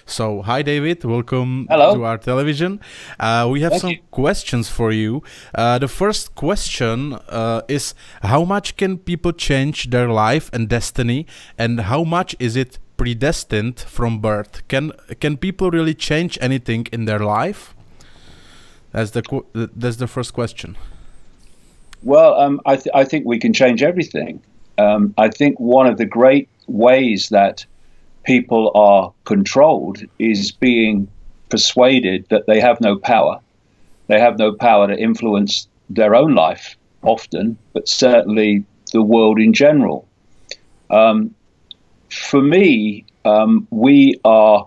So, hi David, welcome Hello. to our television. We have some questions for you. The first question is, how much can people change their life and destiny, and how much is it predestined from birth? Can people really change anything in their life? That's the first question. Well, I think we can change everything. I think one of the great ways that people are controlled is being persuaded that they have no power. They have no power to influence their own life often, but certainly the world in general. For me, we are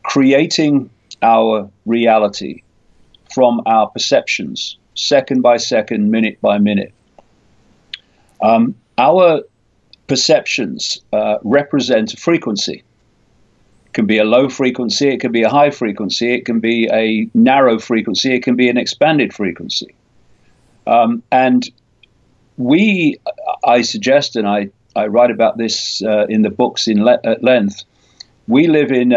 creating our reality from our perceptions, second by second, minute by minute. Our perceptions represent a frequency. It can be a low frequency, it can be a high frequency, it can be a narrow frequency, it can be an expanded frequency. And I suggest, and I write about this in the books at length, we live in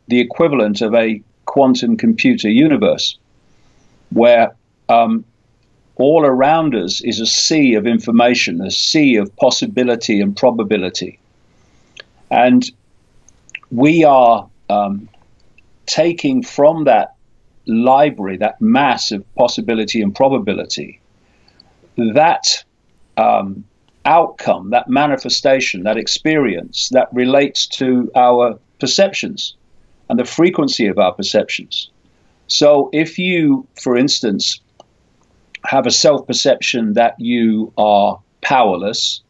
the equivalent of a quantum computer universe, where all around us is a sea of information, a sea of possibility and probability. And we are taking from that library, that mass of possibility and probability, that outcome, that manifestation, that experience that relates to our perceptions and the frequency of our perceptions. So if you, for instance, have a self-perception that you are powerless,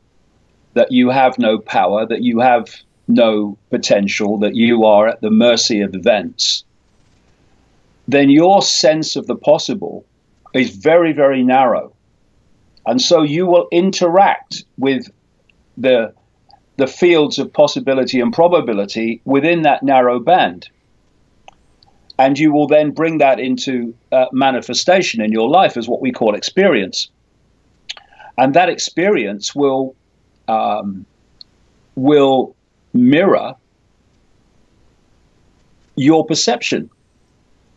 that you have no power, that you have no potential, that you are at the mercy of events, then your sense of the possible is very, very narrow. And so you will interact with the fields of possibility and probability within that narrow band. And you will then bring that into manifestation in your life as what we call experience. And that experience will mirror your perception.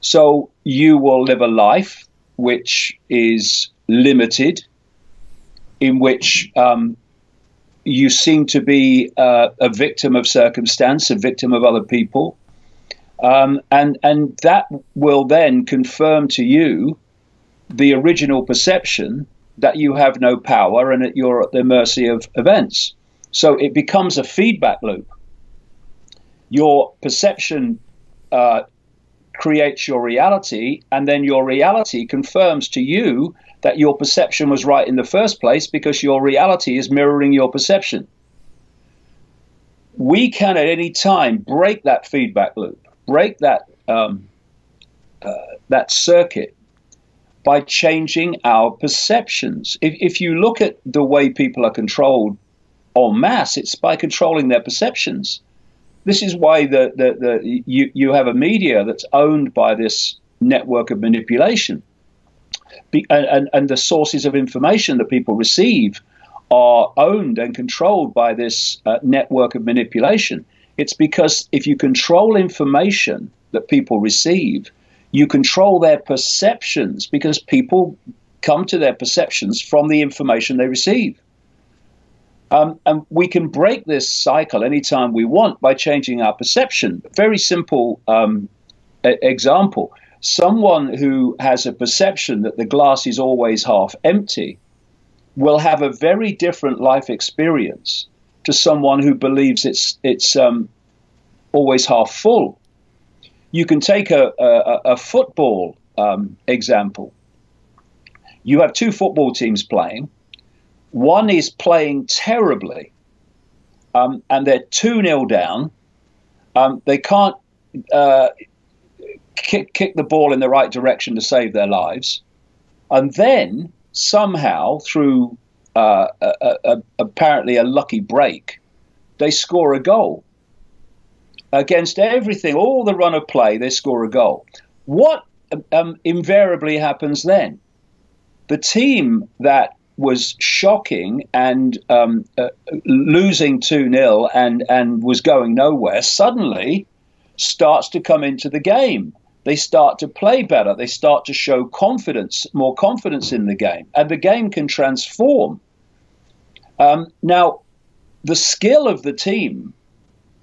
So you will live a life which is limited, in which you seem to be a victim of circumstance, a victim of other people. And that will then confirm to you the original perception that you have no power and that you're at the mercy of events. So it becomes a feedback loop. Your perception creates your reality, and then your reality confirms to you that your perception was right in the first place, because your reality is mirroring your perception. We can at any time break that feedback loop, break that that circuit by changing our perceptions. If you look at the way people are controlled en masse, it's by controlling their perceptions. This is why you have a media that's owned by this network of manipulation, and the sources of information that people receive are owned and controlled by this network of manipulation. It's because if you control information that people receive, you control their perceptions, because people come to their perceptions from the information they receive. And we can break this cycle anytime we want by changing our perception. Very simple example. Someone who has a perception that the glass is always half empty will have a very different life experience to someone who believes it's always half full. You can take a football example. You have two football teams playing. One is playing terribly, and they're 2-0 down. They can't kick the ball in the right direction to save their lives. And then somehow, through apparently a lucky break, they score a goal. Against everything, all the run of play, they score a goal. What invariably happens then? The team that was shocking and losing 2-0 and was going nowhere suddenly starts to come into the game. They start to play better. They start to show confidence, more confidence in the game, and the game can transform. Now, the skill of the team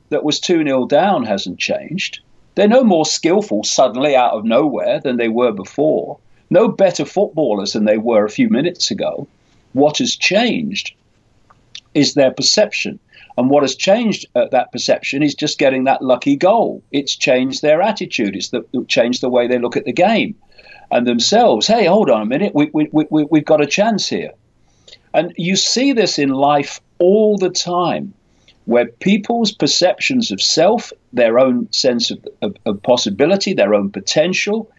that was 2-0 down hasn't changed. They're no more skillful suddenly out of nowhere than they were before. No better footballers than they were a few minutes ago. What has changed is their perception. And what has changed that perception is just getting that lucky goal. It's changed their attitude. It's changed the way they look at the game and themselves. Hey, hold on a minute. We've got a chance here. And you see this in life all the time, where people's perceptions of self, their own sense of possibility, their own potential,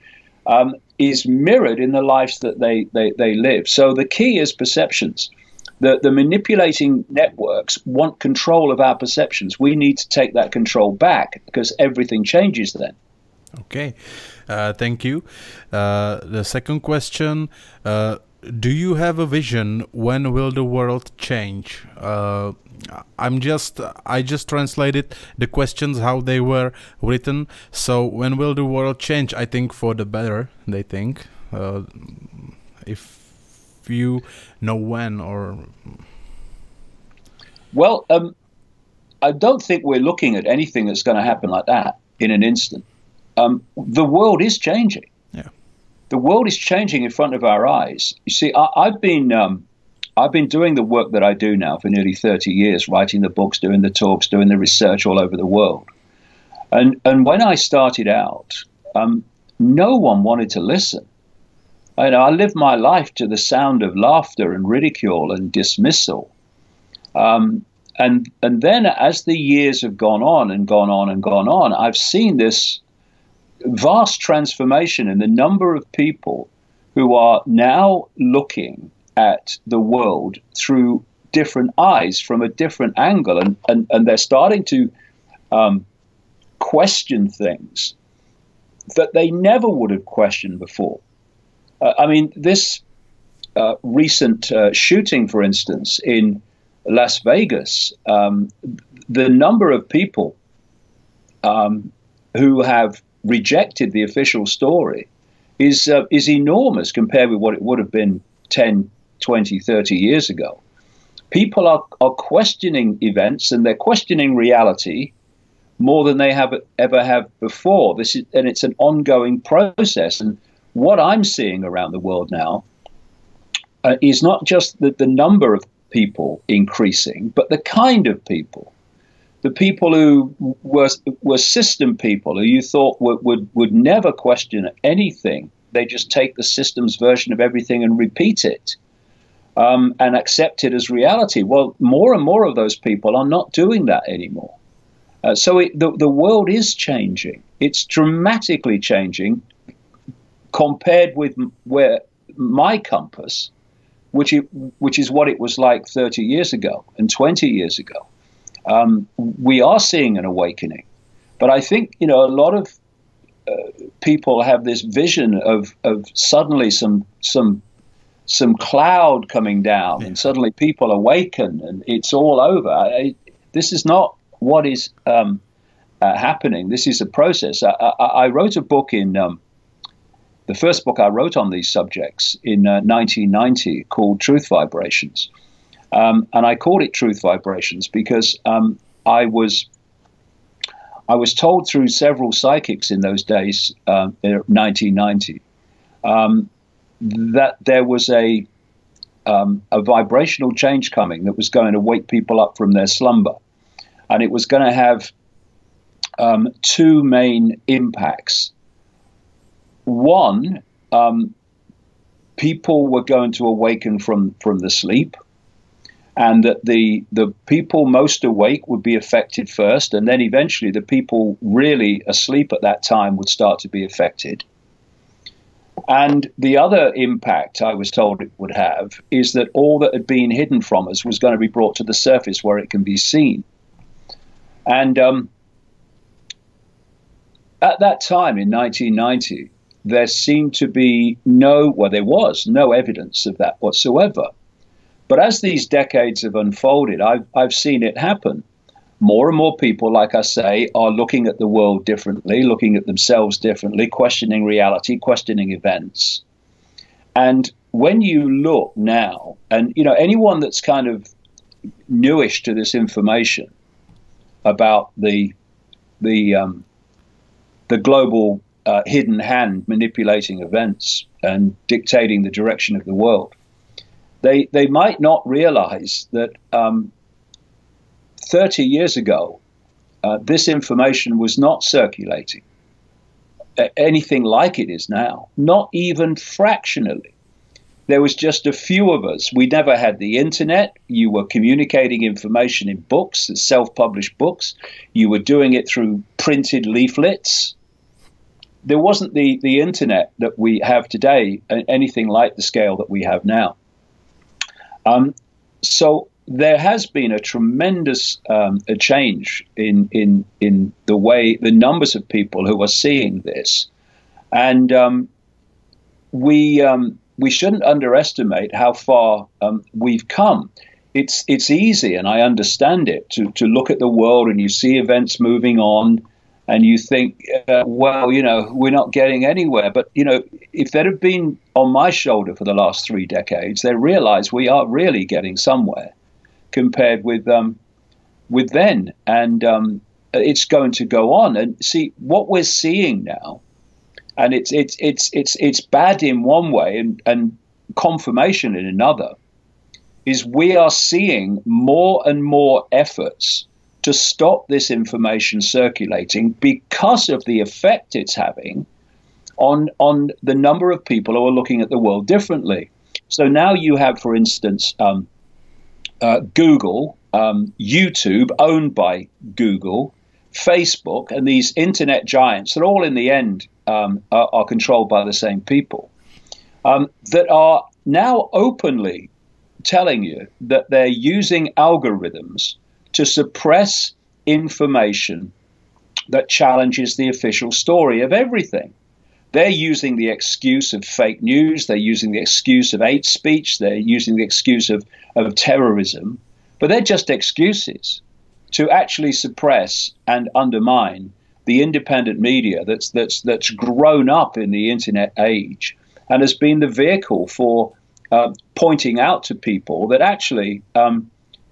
is mirrored in the lives that they live. So the key is perceptions. The manipulating networks want control of our perceptions. We need to take that control back, because everything changes then. Okay, thank you. The second question, do you have a vision? When will the world change? I just translated the questions how they were written. So when will the world change? I think for the better, they think. If you know when, or... Well, I don't think we're looking at anything that's going to happen like that in an instant. The world is changing. Yeah. The world is changing in front of our eyes. You see, I've been doing the work that I do now for nearly 30 years, writing the books, doing the talks, doing the research all over the world. And when I started out, no one wanted to listen. I lived my life to the sound of laughter and ridicule and dismissal. And then as the years have gone on and gone on and gone on, I've seen this vast transformation in the number of people who are now looking at the world through different eyes, from a different angle, and they're starting to question things that they never would have questioned before. This recent shooting, for instance, in Las Vegas, the number of people who have rejected the official story is enormous compared with what it would have been 10, 20, 30 years ago. People are questioning events, and they're questioning reality more than they ever have before. And it's an ongoing process. And what I'm seeing around the world now is not just the number of people increasing, but the kind of people. The people who were system people, who you thought would never question anything. They just take the system's version of everything and repeat it, and accept it as reality. Well, more and more of those people are not doing that anymore. So the world is changing. It's dramatically changing compared with where my compass, which is what it was like 30 years ago and 20 years ago. We are seeing an awakening, but I think a lot of people have this vision of suddenly some cloud coming down, and suddenly people awaken and it's all over. This is not what is happening. This is a process. I wrote a book in the first book I wrote on these subjects in 1990 called Truth Vibrations. And I called it Truth Vibrations because I was told through several psychics in those days, in 1990, that there was a vibrational change coming that was going to wake people up from their slumber. And it was going to have two main impacts. One, people were going to awaken from the sleep, and that the people most awake would be affected first, and then eventually the people really asleep at that time would start to be affected. And the other impact I was told it would have is that all that had been hidden from us was going to be brought to the surface where it can be seen. And at that time in 1990, there seemed to be there was no evidence of that whatsoever. But as these decades have unfolded, I've seen it happen. more and more people, like I say, are looking at the world differently, looking at themselves differently, questioning reality, questioning events. And when you look now, and anyone that's kind of newish to this information about the global hidden hand manipulating events and dictating the direction of the world, they might not realize that 30 years ago, this information was not circulating anything like it is now, not even fractionally. There was just a few of us. We never had the internet. You were communicating information in books, self-published books. You were doing it through printed leaflets. There wasn't the internet that we have today, anything like the scale that we have now. So there has been a tremendous a change in the way, the numbers of people who are seeing this. And we shouldn't underestimate how far we've come. It's easy, and I understand it, to look at the world and you see events moving on and you think, well, we're not getting anywhere. But, if they'd have been on my shoulder for the last 3 decades, they realize we are really getting somewhere compared with then. And it's going to go on. And see, what we're seeing now, and it's bad in one way and confirmation in another, is we are seeing more and more efforts to stop this information circulating because of the effect it's having on the number of people who are looking at the world differently. So now you have, for instance, Google, YouTube, owned by Google, Facebook, and these internet giants that all in the end are controlled by the same people, that are now openly telling you that they're using algorithms to suppress information that challenges the official story of everything. They're using the excuse of fake news. They're using the excuse of hate speech. They're using the excuse of terrorism. But they're just excuses to actually suppress and undermine the independent media that's grown up in the internet age and has been the vehicle for pointing out to people that actually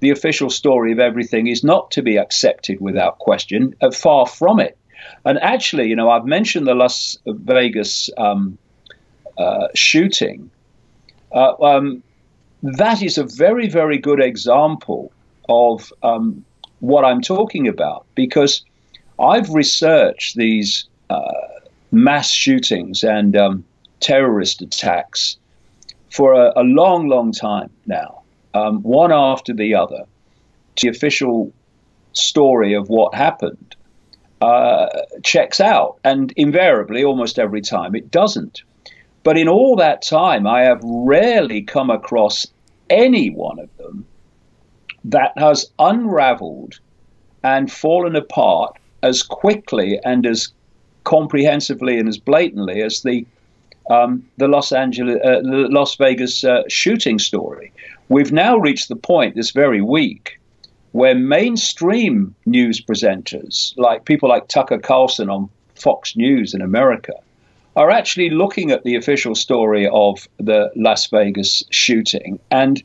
the official story of everything is not to be accepted without question, far from it. And actually, I've mentioned the Las Vegas shooting. That is a very, very good example of what I'm talking about, because I've researched these mass shootings and terrorist attacks for a long, long time now, one after the other. The official story of what happened checks out, and invariably, almost every time, it doesn't. But in all that time, I have rarely come across any one of them that has unraveled and fallen apart as quickly and as comprehensively and as blatantly as the Las Vegas shooting story. We've now reached the point this very week where mainstream news presenters, like people like Tucker Carlson on Fox News in America, are actually looking at the official story of the Las Vegas shooting and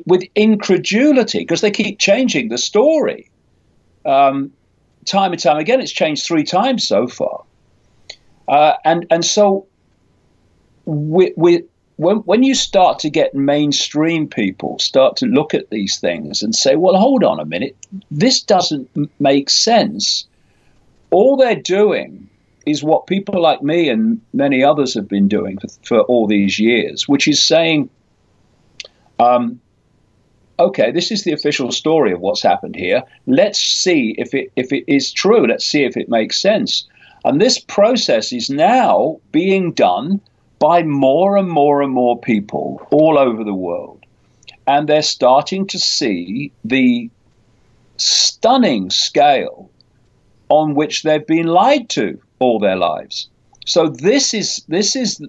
with incredulity, because they keep changing the story. Time and time again, it's changed 3 times so far. And so when you start to get mainstream people start to look at these things and say, well, hold on a minute, this doesn't make sense. All they're doing is what people like me and many others have been doing for all these years, which is saying, okay, this is the official story of what's happened here. Let's see if it is true. Let's see if it makes sense. And this process is now being done by more and more and more people all over the world. And they're starting to see the stunning scale on which they've been lied to all their lives. So this is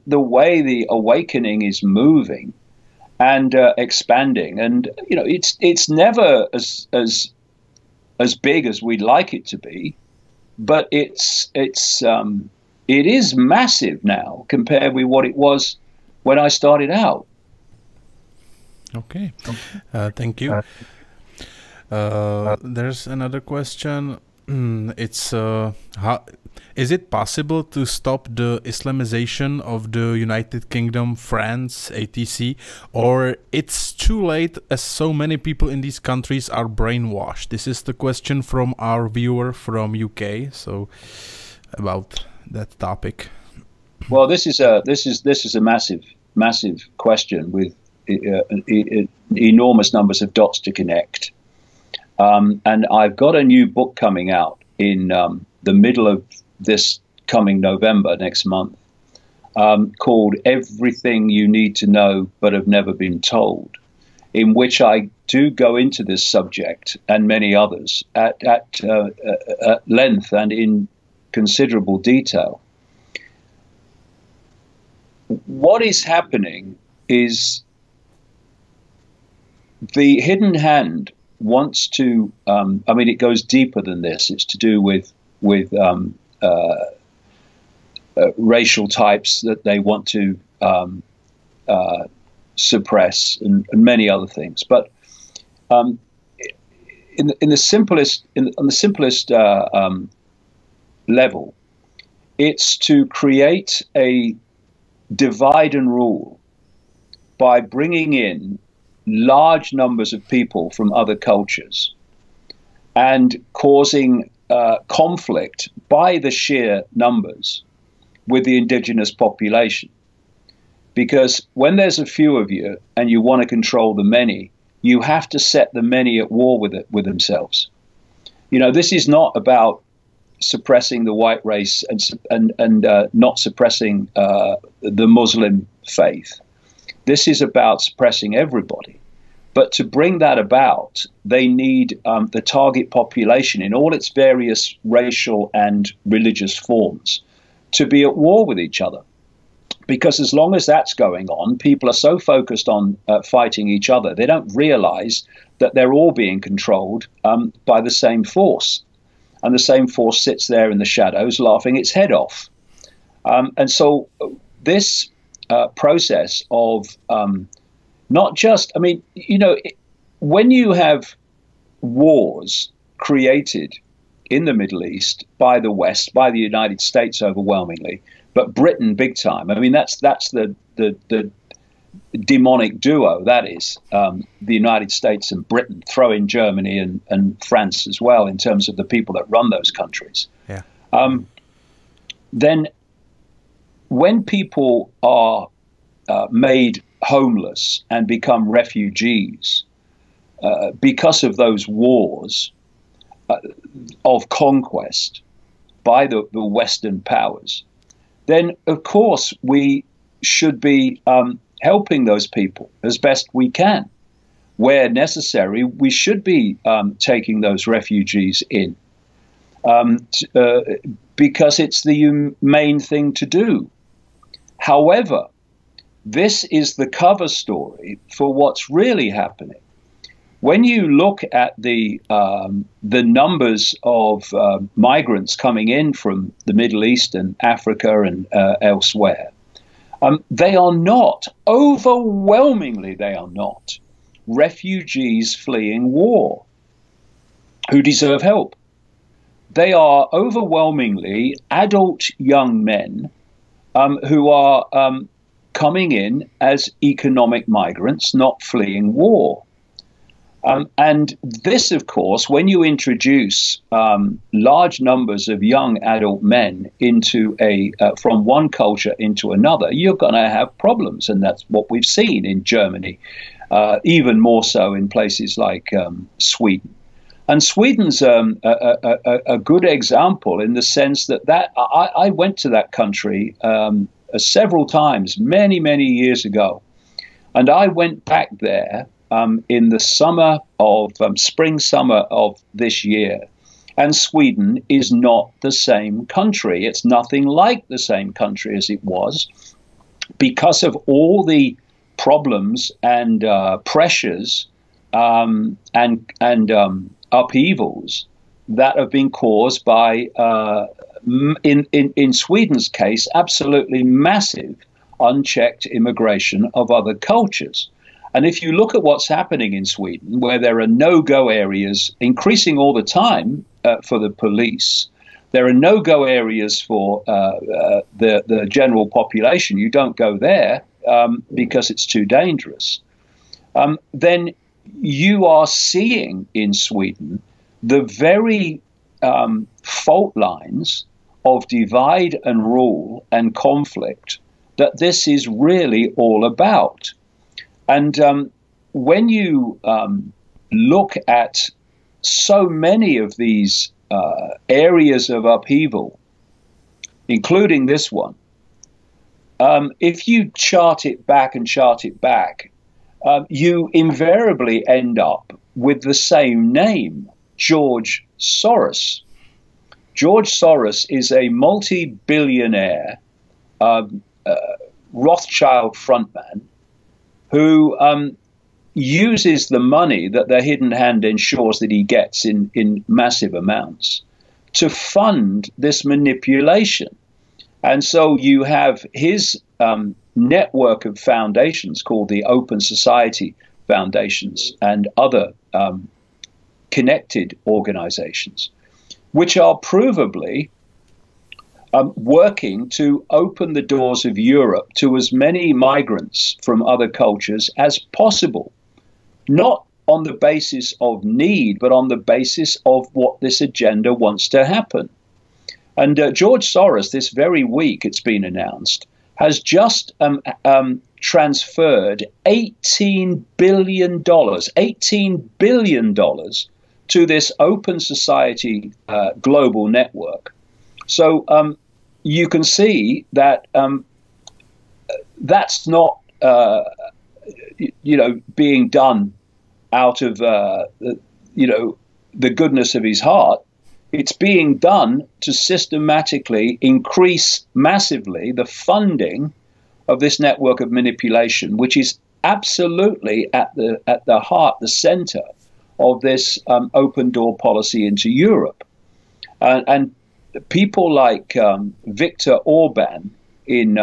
the way the awakening is moving and expanding. And it's never as as big as we'd like it to be, but it is massive now compared with what it was when I started out. Okay, thank you. There's another question. It's how is it possible to stop the Islamization of the United Kingdom, France, etc., or it's too late as so many people in these countries are brainwashed? This is the question from our viewer from UK. So about that topic. Well, this is a massive question with enormous numbers of dots to connect. And I've got a new book coming out in the middle of this coming November, next month, called Everything You Need to Know But Have Never Been Told, in which I do go into this subject and many others at length and in considerable detail. What is happening is the hidden hand wants to, I mean, it goes deeper than this. It's to do with racial types that they want to suppress and many other things. But on the simplest level, it's to create a divide and rule by bringing in large numbers of people from other cultures and causing conflict by the sheer numbers with the indigenous population. Because when there's a few of you and you want to control the many, you have to set the many at war with themselves. You know, this is not about suppressing the white race and not suppressing the Muslim faith. This is about suppressing everybody. But to bring that about, they need the target population in all its various racial and religious forms to be at war with each other. Because as long as that's going on, people are so focused on fighting each other, they don't realize that they're all being controlled by the same force. And the same force sits there in the shadows laughing its head off. And so this process of not just, I mean, you know, when you have wars created in the Middle East by the West, by the United States overwhelmingly, but Britain big time. I mean, that's the demonic duo, that is, the United States and Britain, throw in Germany and France as well in terms of the people that run those countries. Yeah. Then when people are made homeless and become refugees because of those wars of conquest by the Western powers, then of course we should be helping those people as best we can. Where necessary, we should be taking those refugees in because it's the main thing to do. However, this is the cover story for what's really happening. When you look at the numbers of migrants coming in from the Middle East and Africa and elsewhere, they are not, overwhelmingly they are not, refugees fleeing war who deserve help. They are overwhelmingly adult young men who are coming in as economic migrants, not fleeing war. And this, of course, when you introduce large numbers of young adult men into from one culture into another, you're going to have problems. And that's what we've seen in Germany, even more so in places like Sweden. And Sweden's a good example in the sense that I went to that country several times, many, many years ago. And I went back there in the spring, summer of this year. And Sweden is not the same country. It's nothing like the same country as it was because of all the problems and pressures and upheavals that have been caused by, in Sweden's case, absolutely massive unchecked immigration of other cultures. And if you look at what's happening in Sweden, where there are no-go areas increasing all the time for the police, there are no-go areas for the general population. You don't go there because it's too dangerous. Then you are seeing in Sweden the very fault lines of divide and rule and conflict that this is really all about. And when you look at so many of these areas of upheaval, including this one, if you chart it back, you invariably end up with the same name, George Soros. George Soros is a multi-billionaire Rothschild frontman who uses the money that the hidden hand ensures that he gets in massive amounts to fund this manipulation. And so you have his network of foundations called the Open Society Foundations and other connected organizations, which are provably working to open the doors of Europe to as many migrants from other cultures as possible, not on the basis of need, but on the basis of what this agenda wants to happen. And George Soros, this very week, it's been announced, has just transferred $18 billion to this Open Society global network. So you can see that that's not, being done out of, the goodness of his heart. It's being done to systematically increase massively the funding of this network of manipulation, which is absolutely at the heart, the center of this open door policy into Europe. And people like Viktor Orban in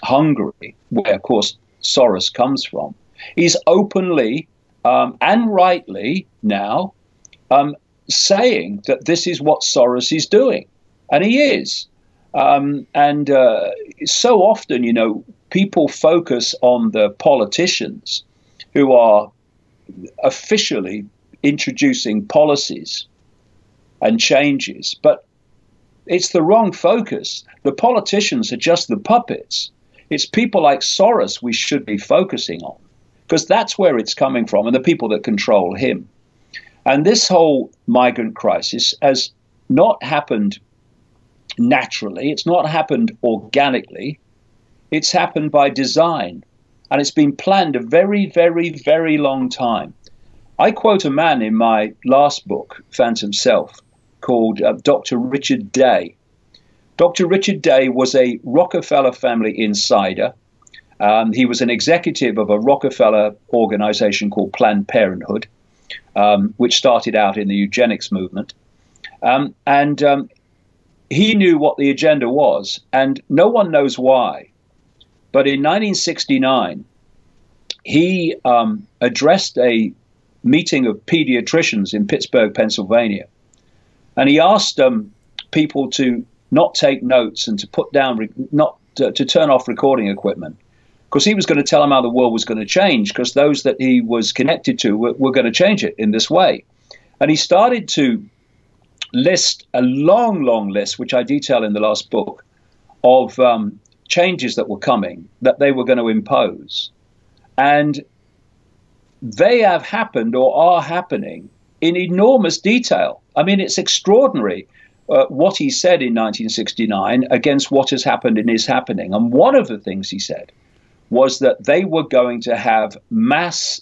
Hungary, where, of course, Soros comes from, is openly and rightly now saying that this is what Soros is doing. And he is. And so often, people focus on the politicians who are officially introducing policies and changes. But it's the wrong focus. The politicians are just the puppets. It's people like Soros we should be focusing on, because that's where it's coming from, and the people that control him. And this whole migrant crisis has not happened naturally. It's not happened organically. It's happened by design. And it's been planned a very, very, very long time. I quote a man in my last book, Phantom Self, called Dr. Richard Day. Dr. Richard Day was a Rockefeller family insider. He was an executive of a Rockefeller organization called Planned Parenthood, which started out in the eugenics movement. He knew what the agenda was, and no one knows why. But in 1969, he addressed a meeting of pediatricians in Pittsburgh, Pennsylvania. And he asked people to not take notes and to put down, to turn off recording equipment, because he was going to tell them how the world was going to change, because those that he was connected to were going to change it in this way. And he started to list a long, long list, which I detail in the last book, of changes that were coming, that they were going to impose. And they have happened or are happening in enormous detail. I mean, it's extraordinary what he said in 1969 against what has happened and is happening. And one of the things he said was that they were going to have mass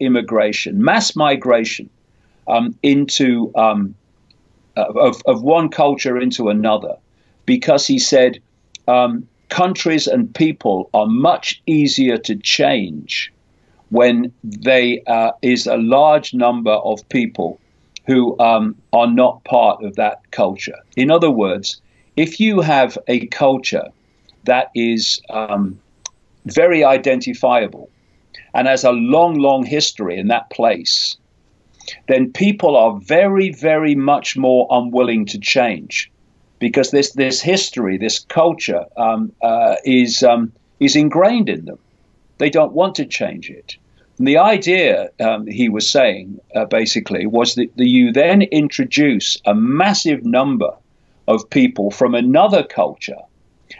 immigration, mass migration into of one culture into another, because he said countries and people are much easier to change when they is a large number of people who are not part of that culture. In other words, if you have a culture that is very identifiable and has a long, long history in that place, then people are very, very much more unwilling to change, because this history, this culture is ingrained in them. They don't want to change it. And the idea, he was saying, basically, was that you then introduce a massive number of people from another culture,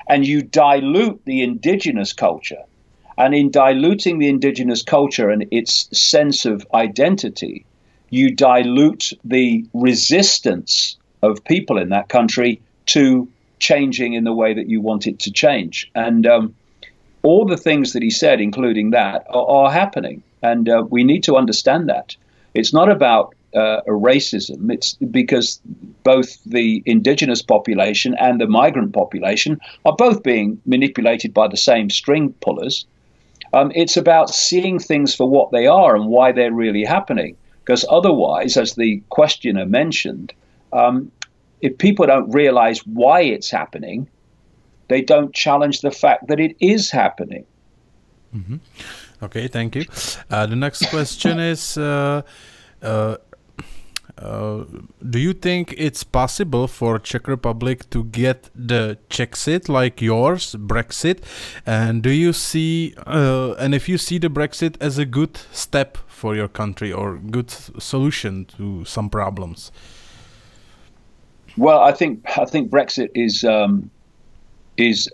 and you dilute the indigenous culture. And in diluting the indigenous culture and its sense of identity, you dilute the resistance of people in that country to changing in the way that you want it to change. And all the things that he said, including that, are happening. And we need to understand that. It's not about racism. It's because both the indigenous population and the migrant population are both being manipulated by the same string pullers. It's about seeing things for what they are and why they're really happening. Because otherwise, as the questioner mentioned, if people don't realize why it's happening, they don't challenge the fact that it is happening. Mm-hmm. Okay, thank you. The next question is, do you think it's possible for Czech Republic to get the Czechsit like yours, Brexit? And do you see, and if you see the Brexit as a good step for your country or good solution to some problems? Well, I think Brexit is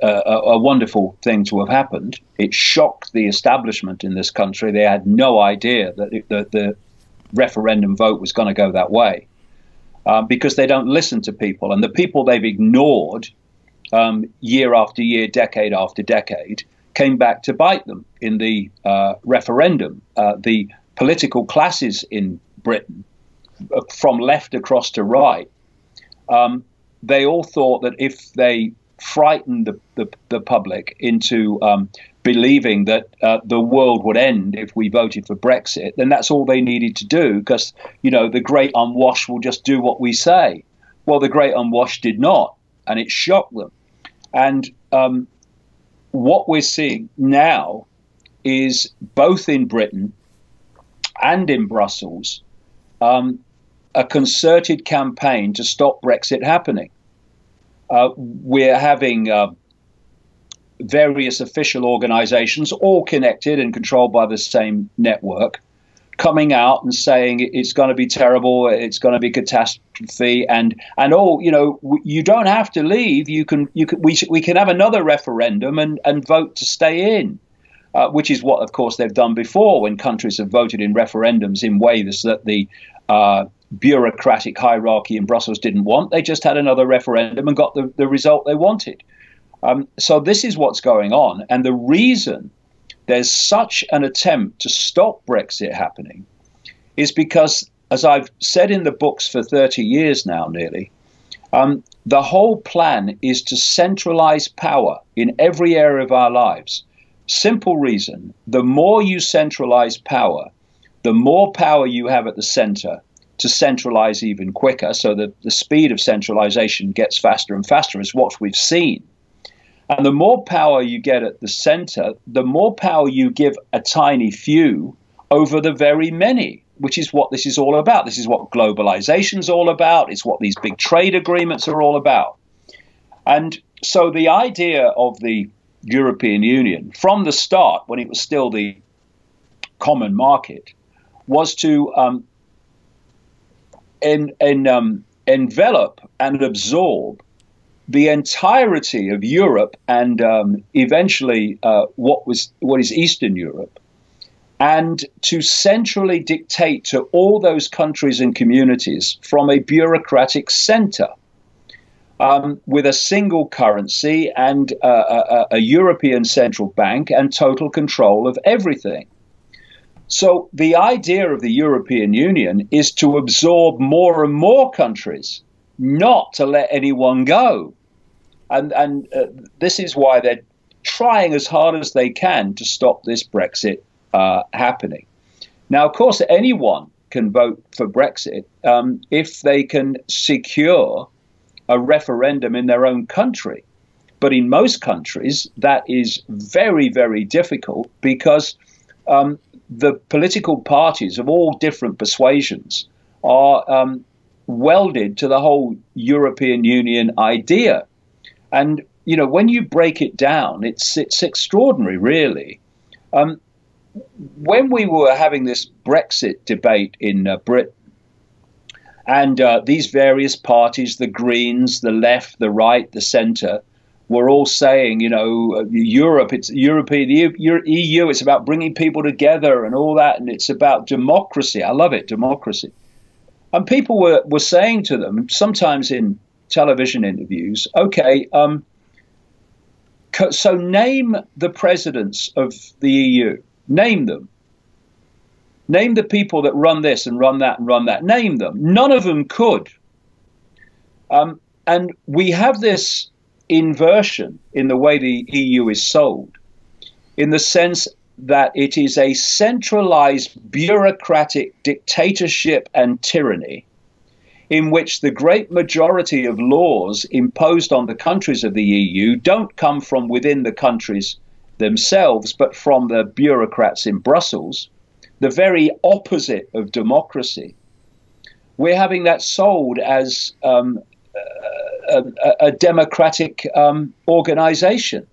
a wonderful thing to have happened. It shocked the establishment in this country. They had no idea that the referendum vote was going to go that way, because they don't listen to people. And the people they've ignored year after year, decade after decade, came back to bite them in the referendum. The political classes in Britain, from left across to right, they all thought that if they frightened the public into believing that the world would end if we voted for Brexit, then that's all they needed to do, because, you know, the great unwashed will just do what we say. Well, the great unwashed did not, and it shocked them. And what we're seeing now is, both in Britain and in Brussels, a concerted campaign to stop Brexit happening. We're having various official organizations, all connected and controlled by the same network, coming out and saying it's going to be terrible, it's going to be catastrophe, and all, you know, you don't have to leave. We can have another referendum and vote to stay in, which is what, of course, they've done before when countries have voted in referendums in ways that the bureaucratic hierarchy in Brussels didn't want. They just had another referendum and got the result they wanted. So this is what's going on. And the reason there's such an attempt to stop Brexit happening is because, as I've said in the books for 30 years now, nearly, the whole plan is to centralize power in every area of our lives. Simple reason: the more you centralize power, the more power you have at the center to centralize even quicker. So that the speed of centralization gets faster and faster, is what we've seen. And the more power you get at the center, the more power you give a tiny few over the very many, which is what this is all about. This is what globalization is all about. It's what these big trade agreements are all about. And so the idea of the European Union, from the start, when it was still the common market, was to envelop and absorb the entirety of Europe and eventually what is Eastern Europe, and to centrally dictate to all those countries and communities from a bureaucratic center, with a single currency and a European central bank and total control of everything. So the idea of the European Union is to absorb more and more countries, not to let anyone go. And this is why they're trying as hard as they can to stop this Brexit happening. Now, of course, anyone can vote for Brexit if they can secure a referendum in their own country. But in most countries, that is very, very difficult because the political parties of all different persuasions are welded to the whole European Union idea. And, you know, when you break it down, it's extraordinary, really. When we were having this Brexit debate in Britain, and these various parties, the Greens, the left, the right, the centre, were all saying, you know, Europe, it's European, EU, it's about bringing people together and all that, and it's about democracy. I love it, democracy. And people were saying to them, sometimes in television interviews, okay, so name the presidents of the EU. Name them. Name the people that run this and run that and run that. Name them. None of them could. And we have this inversion in the way the EU is sold, in the sense that it is a centralized bureaucratic dictatorship and tyranny in which the great majority of laws imposed on the countries of the EU don't come from within the countries themselves, but from the bureaucrats in Brussels, the very opposite of democracy. We're having that sold as a democratic organization.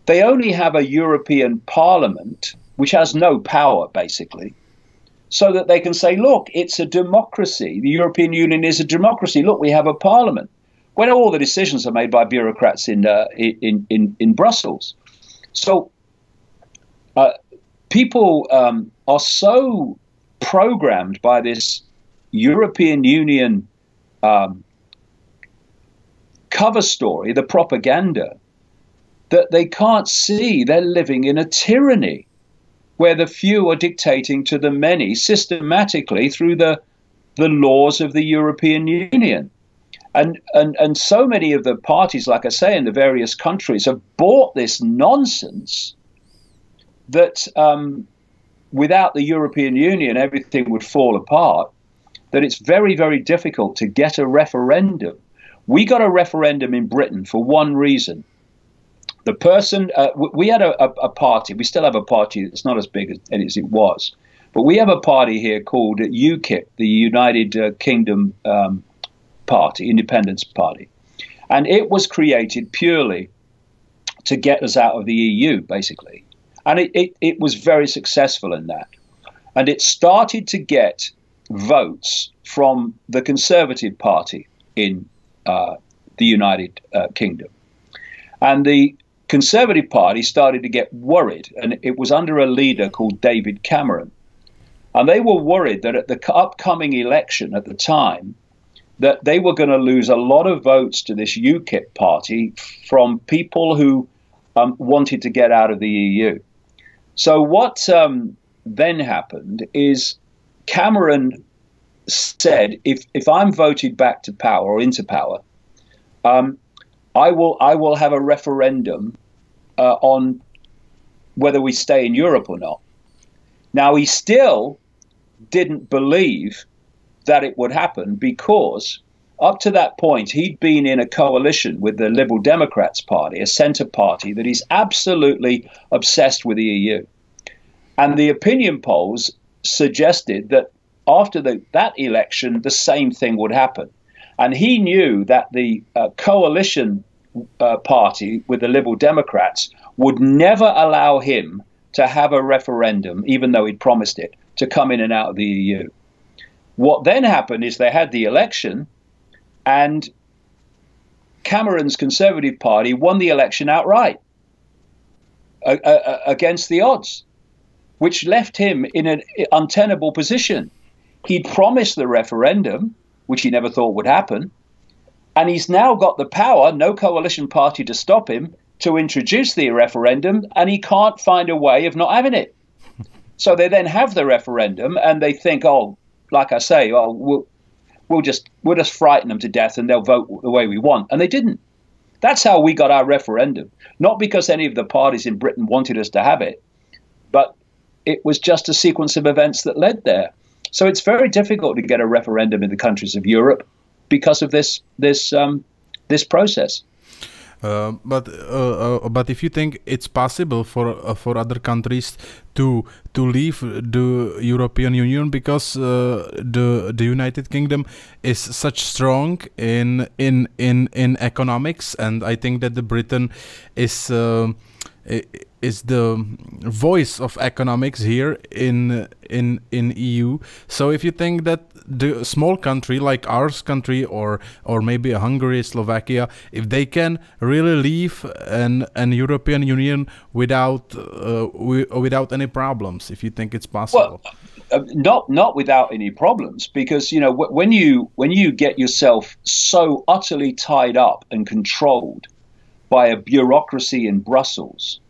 They only have a European Parliament, which has no power, basically, so that they can say, look, it's a democracy. The European Union is a democracy. Look, we have a parliament. When all the decisions are made by bureaucrats in Brussels. So people are so programmed by this European Union cover story, the propaganda, that they can't see they're living in a tyranny where the few are dictating to the many systematically through the laws of the European Union. And so many of the parties, like I say, in the various countries have bought this nonsense that without the European Union, everything would fall apart, that it's very, very difficult to get a referendum. We got a referendum in Britain for one reason. The person, we had a party, we still have a party that's not as big as it was, but we have a party here called UKIP, the United Kingdom Party, Independence Party. And it was created purely to get us out of the EU, basically. And it was very successful in that. And it started to get votes from the Conservative Party in the United Kingdom. And the Conservative Party started to get worried, and it was under a leader called David Cameron. And they were worried that at the upcoming election at the time, that they were going to lose a lot of votes to this UKIP party from people who wanted to get out of the EU. So what then happened is Cameron said, if I'm voted back to power or into power, I will have a referendum on whether we stay in Europe or not. Now, he still didn't believe that it would happen because up to that point, he'd been in a coalition with the Liberal Democrats Party, a centre party that is absolutely obsessed with the EU. And the opinion polls suggested that after that election, the same thing would happen. And he knew that the coalition party with the Liberal Democrats would never allow him to have a referendum, even though he'd promised it, to come in and out of the EU. What then happened is they had the election, and Cameron's Conservative Party won the election outright against the odds, which left him in an untenable position. He'd promised the referendum, which he never thought would happen, and he's now got the power, no coalition party to stop him, to introduce the referendum, and he can't find a way of not having it. So they then have the referendum, and they think, oh, like I say, oh, we'll just frighten them to death, and they'll vote the way we want. And they didn't. That's how we got our referendum. Not because any of the parties in Britain wanted us to have it, but it was just a sequence of events that led there. So it's very difficult to get a referendum in the countries of Europe because of this process. But if you think it's possible for other countries to leave the European Union because the United Kingdom is such strong in economics, and I think that the Britain is the voice of economics here in EU. So if you think that the small country like ours country or maybe Hungary, Slovakia, if they can really leave an European Union without any problems, if you think it's possible. Well, not without any problems, because when you get yourself so utterly tied up and controlled by a bureaucracy in Brussels,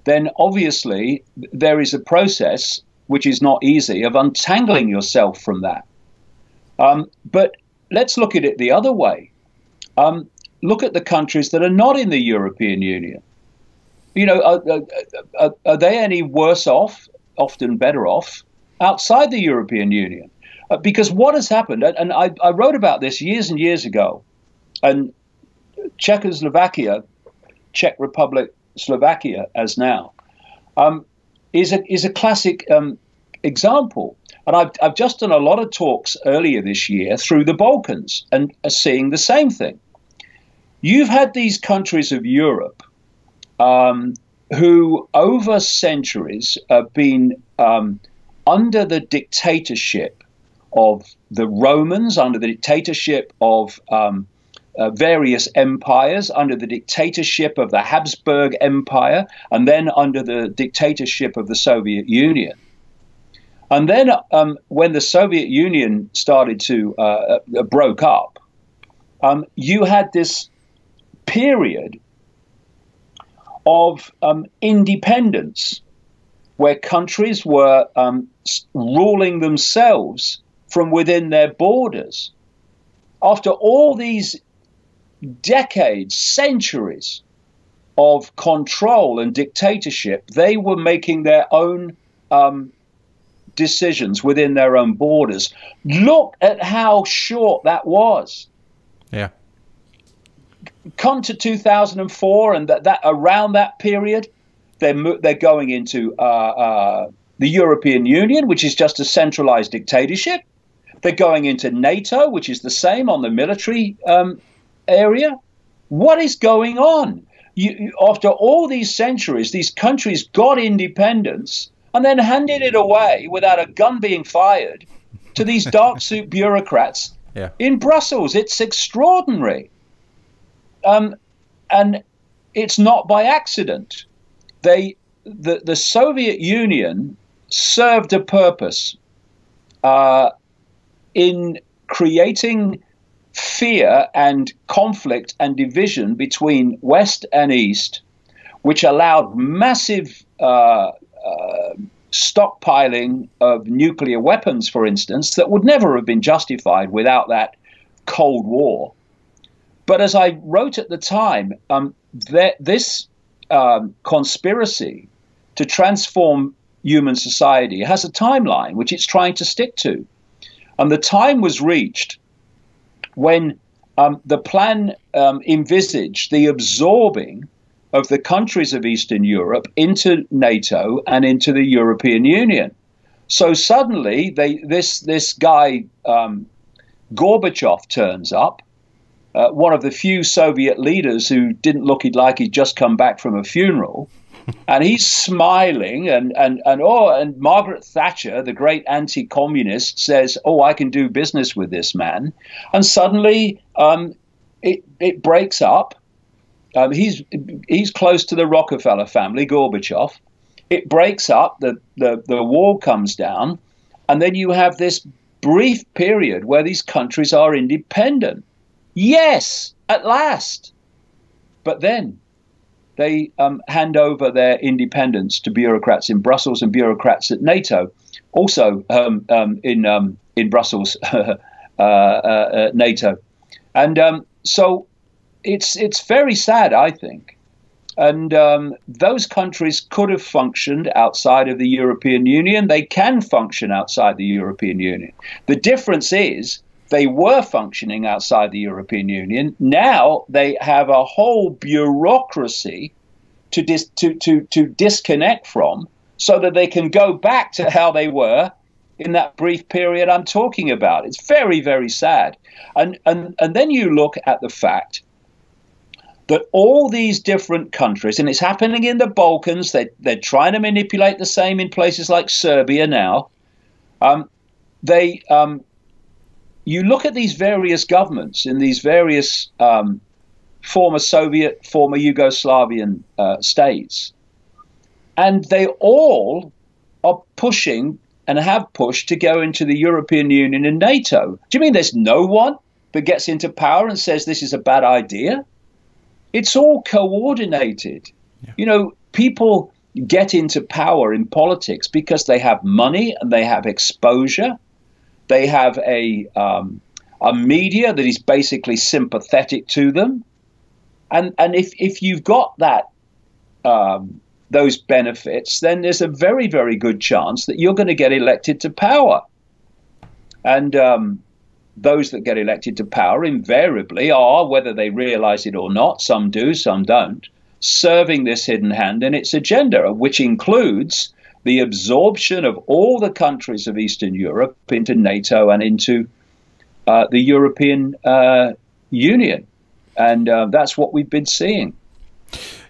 then obviously there is a process which is not easy of untangling yourself from that. But let's look at it the other way. Look at the countries that are not in the European Union. Are they any worse off, often better off, outside the European Union? Because what has happened, and I wrote about this years and years ago, and Czechoslovakia, Czech Republic, Slovakia as now, is a classic example. And I've just done a lot of talks earlier this year through the Balkans and are seeing the same thing. You've had these countries of Europe who over centuries have been under the dictatorship of the Romans, under the dictatorship of various empires, under the dictatorship of the Habsburg Empire, and then under the dictatorship of the Soviet Union. And then when the Soviet Union started to broke up, you had this period of independence where countries were ruling themselves from within their borders. After all these decades, centuries of control and dictatorship, they were making their own decisions within their own borders. Look at how short that was. Yeah. Come to 2004, and that around that period, they're going into the European Union, which is just a centralized dictatorship. They're going into NATO, which is the same on the military area. What is going on? After all these centuries, these countries got independence and then handed it away without a gun being fired to these dark suit bureaucrats in Brussels. It's extraordinary. And it's not by accident. The Soviet Union served a purpose in creating fear and conflict and division between West and East, which allowed massive stockpiling of nuclear weapons, for instance, that would never have been justified without that Cold War. But as I wrote at the time, this conspiracy to transform human society has a timeline which it's trying to stick to. And the time was reached when the plan envisaged the absorbing of the countries of Eastern Europe into NATO and into the European Union. So suddenly this guy Gorbachev turns up, one of the few Soviet leaders who didn't look like he'd just come back from a funeral, and he's smiling, and Margaret Thatcher, the great anti-communist, says, "Oh, I can do business with this man," and suddenly it breaks up. He's close to the Rockefeller family, Gorbachev. It breaks up. The wall comes down, and then you have this brief period where these countries are independent. Yes, at last. But then they hand over their independence to bureaucrats in Brussels and bureaucrats at NATO, also in Brussels, NATO. And so it's very sad, I think, And those countries could have functioned outside of the European Union. They can function outside the European Union. The difference is they were functioning outside the European Union. Now they have a whole bureaucracy to disconnect from, so that they can go back to how they were in that brief period I'm talking about. It's very, very sad. And then you look at the fact that all these different countries, and it's happening in the Balkans, they're trying to manipulate the same in places like Serbia now. You look at these various governments in these various former Soviet, former Yugoslavian states, and they all are pushing and have pushed to go into the European Union and NATO. Do you mean there's no one that gets into power and says this is a bad idea? It's all coordinated. Yeah. You know, people get into power in politics because they have money and they have exposure. They have a media that is basically sympathetic to them. And if you've got that those benefits, then there's a very, very good chance that you're going to get elected to power. And those that get elected to power invariably are, whether they realize it or not, some do, some don't, serving this hidden hand and its agenda, which includes the absorption of all the countries of Eastern Europe into NATO and into the European Union. And that's what we've been seeing.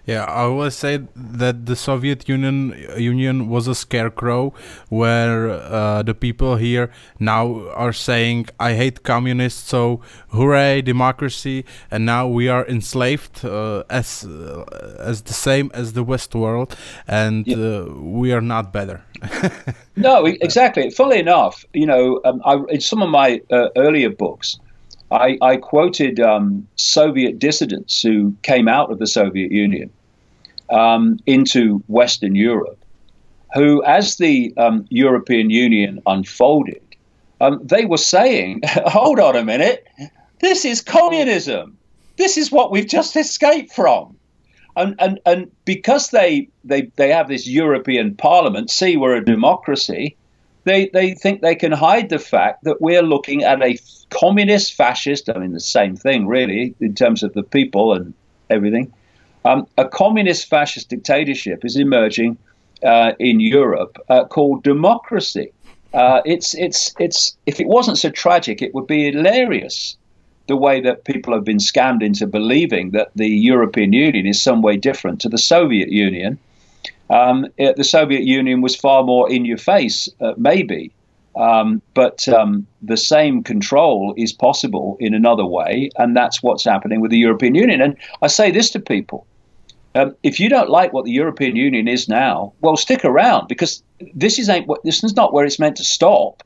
Yeah, I always say that the Soviet Union was a scarecrow where the people here now are saying, I hate communists, so hooray, democracy. And now we are enslaved as the same as the West world, and we are not better. No, exactly. Funnily enough, you know, in some of my earlier books, I quoted Soviet dissidents who came out of the Soviet Union into Western Europe, who, as the European Union unfolded, they were saying, hold on a minute, this is communism. This is what we've just escaped from. And because they have this European Parliament, see, we're a democracy, they think they can hide the fact that we're looking at a communist, fascist, I mean, the same thing, really, in terms of the people and everything. A communist fascist dictatorship is emerging in Europe called democracy. It's if it wasn't so tragic, it would be hilarious, the way that people have been scammed into believing that the European Union is some way different to the Soviet Union. The Soviet Union was far more in your face, maybe, but the same control is possible in another way, and that's what's happening with the European Union. And I say this to people. If you don't like what the European Union is now, well, stick around, because this is not where it's meant to stop.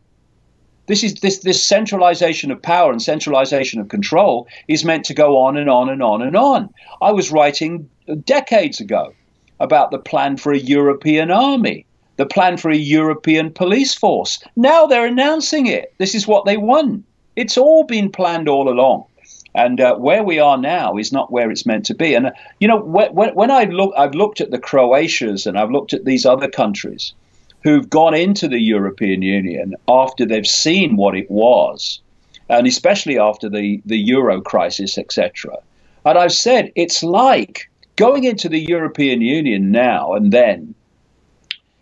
This centralization of power and centralization of control is meant to go on and on and on and on. I was writing decades ago about the plan for a European army, the plan for a European police force. Now they're announcing it. This is what they want. It's all been planned all along. And where we are now is not where it's meant to be. And, you know, when I've looked at the Croatias and I've looked at these other countries who've gone into the European Union after they've seen what it was, and especially after the Euro crisis, etc. And I've said it's like going into the European Union now and then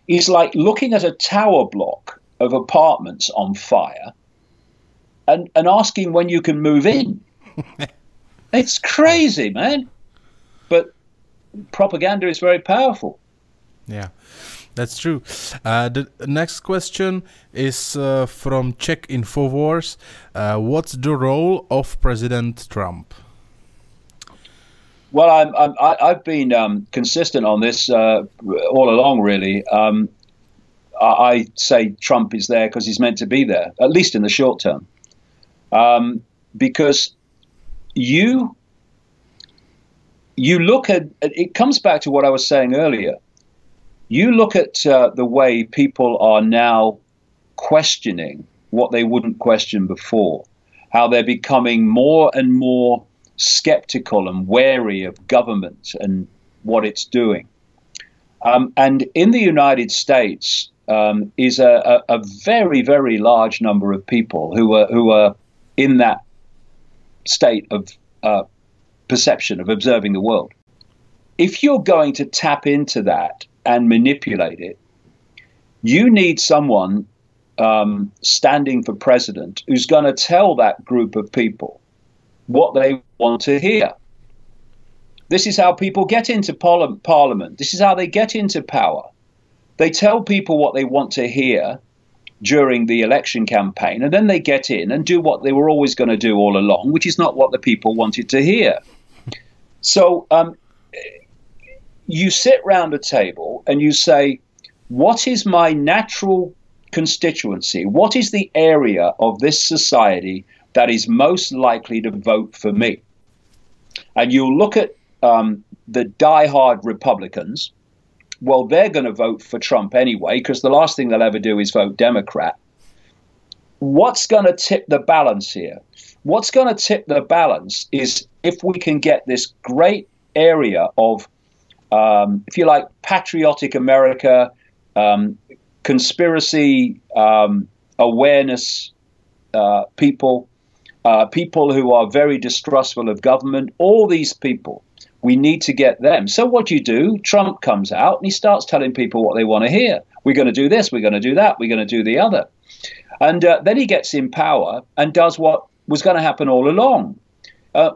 is like looking at a tower block of apartments on fire and asking when you can move in. It's crazy, man. But propaganda is very powerful. Yeah, that's true. The next question is from Czech Infowars. What's the role of President Trump? Well, I've been consistent on this all along, really. I say Trump is there because he's meant to be there, at least in the short term. Because you look at, it comes back to what I was saying earlier. You look at the way people are now questioning what they wouldn't question before, how they're becoming more and more skeptical and wary of government and what it's doing. And in the United States is a very, very large number of people who are in that state of perception, of observing the world. If you're going to tap into that and manipulate it, you need someone standing for president who's going to tell that group of people what they want to hear. This is how people get into parliament. This is how they get into power. They tell people what they want to hear during the election campaign, and then they get in and do what they were always going to do all along, which is not what the people wanted to hear. So you sit round a table and you say, what is my natural constituency? What is the area of this society that is most likely to vote for me? And you look at the diehard Republicans. Well, they're going to vote for Trump anyway, because the last thing they'll ever do is vote Democrat. What's going to tip the balance here? What's going to tip the balance is if we can get this great area of, if you like, patriotic America, conspiracy awareness people, people who are very distrustful of government, all these people. We need to get them. So what do? Trump comes out and he starts telling people what they want to hear. We're going to do this, we're going to do that, we're going to do the other. And then he gets in power and does what was going to happen all along.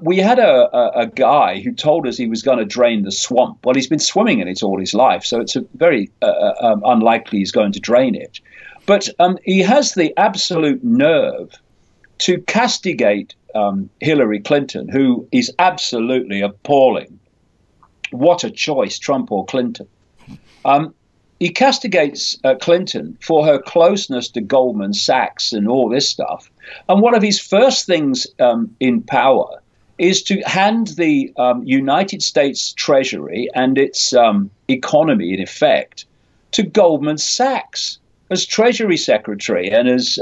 We had a guy who told us he was going to drain the swamp. Well, he's been swimming in it all his life, so it's very unlikely he's going to drain it. But he has the absolute nerve to castigate Hillary Clinton, who is absolutely appalling. What a choice, Trump or Clinton. He castigates Clinton for her closeness to Goldman Sachs and all this stuff. And one of his first things in power is to hand the United States Treasury and its economy, in effect, to Goldman Sachs as Treasury Secretary and as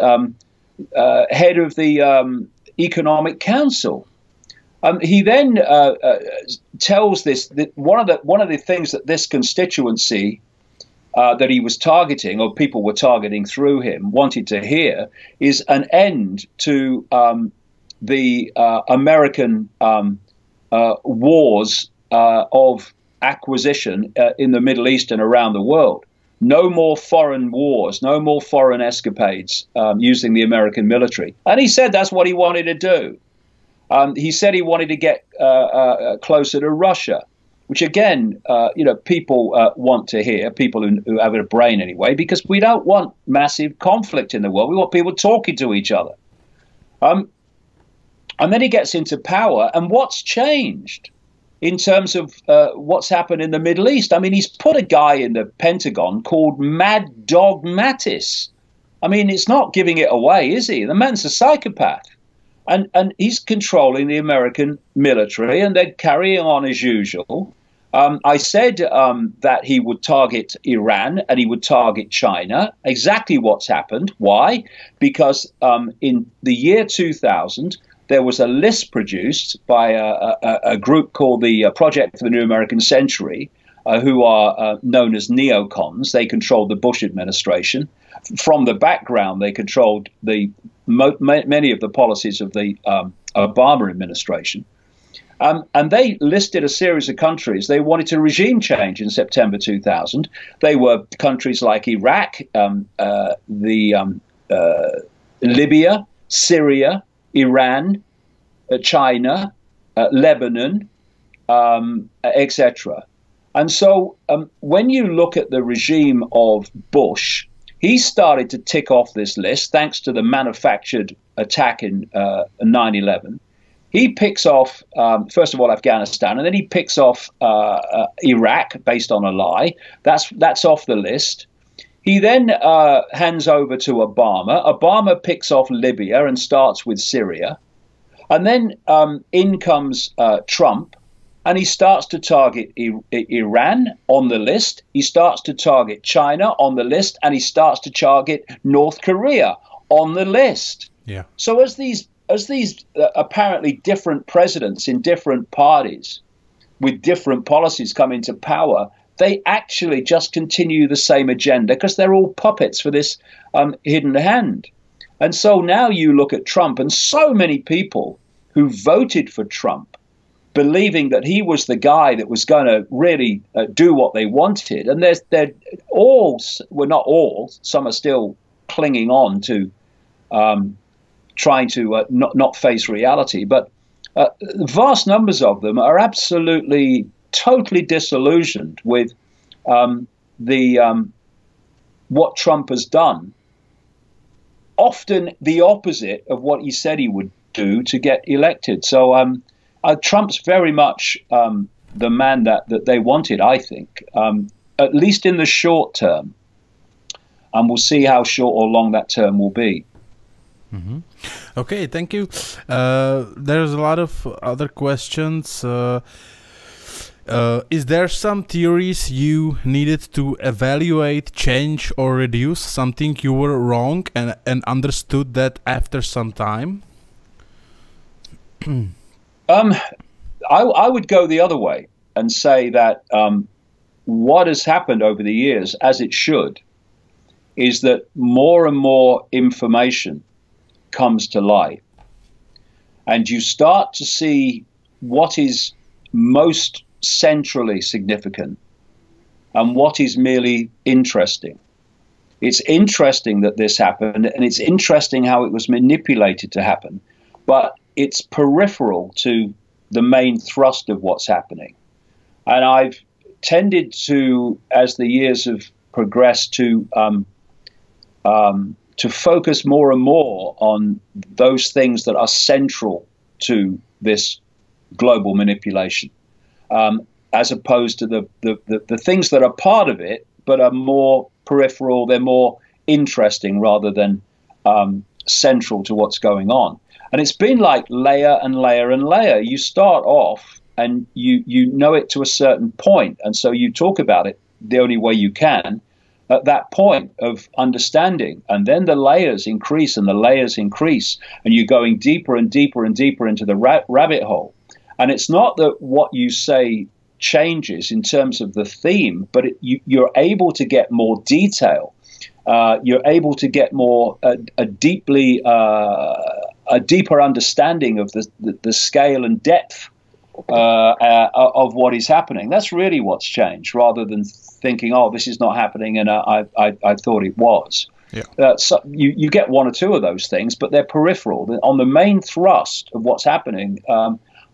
head of the Economic Council. He then tells this that one of the things that this constituency that he was targeting, or people were targeting through him, wanted to hear, is an end to the American wars of acquisition in the Middle East and around the world. No more foreign wars, no more foreign escapades using the American military. And he said that's what he wanted to do. He said he wanted to get closer to Russia, which again, people want to hear, people who have a brain anyway, because we don't want massive conflict in the world. We want people talking to each other. And then he gets into power, and what's changed in terms of what's happened in the Middle East? I mean, he's put a guy in the Pentagon called Mad Dog Mattis. I mean, it's not giving it away, is he? The man's a psychopath. And he's controlling the American military, and they're carrying on as usual. I said that he would target Iran and he would target China. Exactly what's happened. Why? Because in the year 2000, there was a list produced by a group called the Project for the New American Century, who are known as neocons. They controlled the Bush administration. From the background, they controlled many of the policies of the Obama administration. And they listed a series of countries. They wanted to regime change in September 2000. They were countries like Iraq, Libya, Syria, Iran, China, Lebanon, etc. And so when you look at the regime of Bush, he started to tick off this list thanks to the manufactured attack in 9/11. He picks off, first of all, Afghanistan, and then he picks off Iraq based on a lie. That's off the list. He then hands over to Obama. Obama picks off Libya and starts with Syria. And then in comes Trump, and he starts to target Iran on the list. He starts to target China on the list, and he starts to target North Korea on the list. Yeah. So as these apparently different presidents in different parties with different policies come into power, they actually just continue the same agenda because they're all puppets for this hidden hand. And so now you look at Trump, and so many people who voted for Trump, believing that he was the guy that was going to really do what they wanted. And they're all, well, not all, some are still clinging on to trying to not face reality. But vast numbers of them are absolutely, totally disillusioned with what Trump has done. Often the opposite of what he said he would do to get elected. So Trump's very much the man that they wanted, I think, at least in the short term. And we'll see how short or long that term will be. Mm-hmm. Okay, thank you. There's a lot of other questions. Is there some theories you needed to evaluate, change, or reduce? Something you were wrong and understood that after some time? I would go the other way and say that what has happened over the years, as it should, is that more and more information comes to light. And you start to see what is most centrally significant and what is merely interesting. It's interesting that this happened, and it's interesting how it was manipulated to happen, but it's peripheral to the main thrust of what's happening. And I've tended to, as the years have progressed, to focus more and more on those things that are central to this global manipulation, as opposed to the things that are part of it, but are more peripheral. They're more interesting rather than central to what's going on. And it's been like layer and layer and layer. You start off and you know it to a certain point, and so you talk about it the only way you can at that point of understanding. And then the layers increase and the layers increase, and you're going deeper and deeper and deeper into the rabbit hole. And it's not that what you say changes in terms of the theme, but you're able to get more detail. You're able to get more a deeper understanding of the scale and depth of what is happening. That's really what's changed, rather than thinking, "Oh, this is not happening," and I thought it was. Yeah. So you get one or two of those things, but they're peripheral. On the main thrust of what's happening,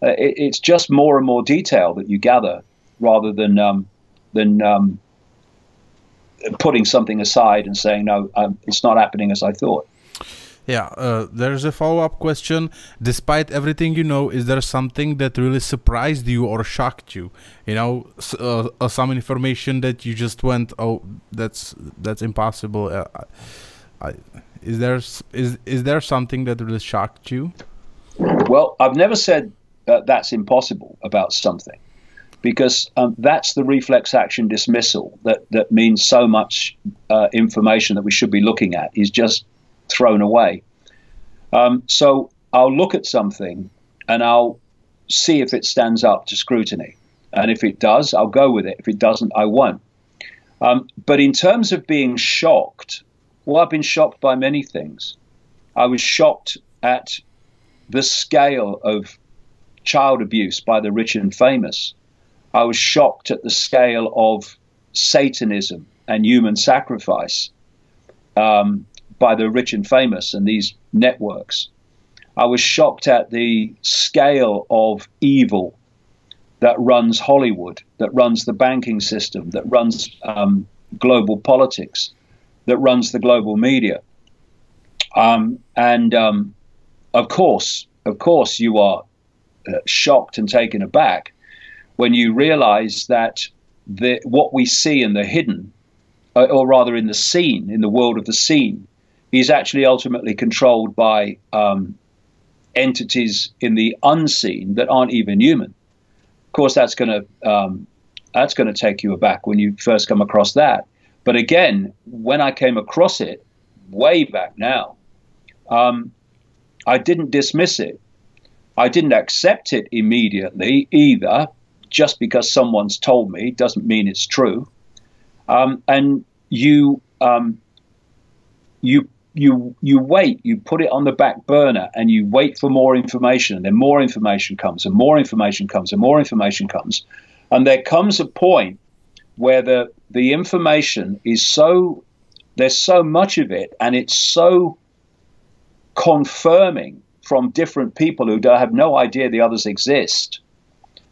it's just more and more detail that you gather, rather than putting something aside and saying, "No, it's not happening as I thought." Yeah, there's a follow-up question. Despite everything you know, is there something that really surprised you or shocked you? You know, some information that you just went, "Oh, that's impossible." Is there something that really shocked you? Well, I've never said that's impossible about something, because that's the reflex action dismissal that means so much information that we should be looking at is just thrown away. So I'll look at something and I'll see if it stands up to scrutiny. And if it does, I'll go with it. If it doesn't, I won't. But in terms of being shocked, well, I've been shocked by many things. I was shocked at the scale of child abuse by the rich and famous. I was shocked at the scale of Satanism and human sacrifice by the rich and famous and these networks. I was shocked at the scale of evil that runs Hollywood, that runs the banking system, that runs global politics, that runs the global media. Of course, you are shocked and taken aback when you realize that what we see in the hidden, or rather in the scene, in the world of the scene, is actually ultimately controlled by entities in the unseen that aren't even human. Of course, that's going to take you aback when you first come across that. But again, when I came across it way back now, I didn't dismiss it. I didn't accept it immediately either. just because someone's told me doesn't mean it's true. And you wait, you put it on the back burner, and you wait for more information, and then more information comes, and more information comes, and more information comes. And there comes a point where the information is so, there's so much of it, and it's so confirming from different people who have no idea the others exist,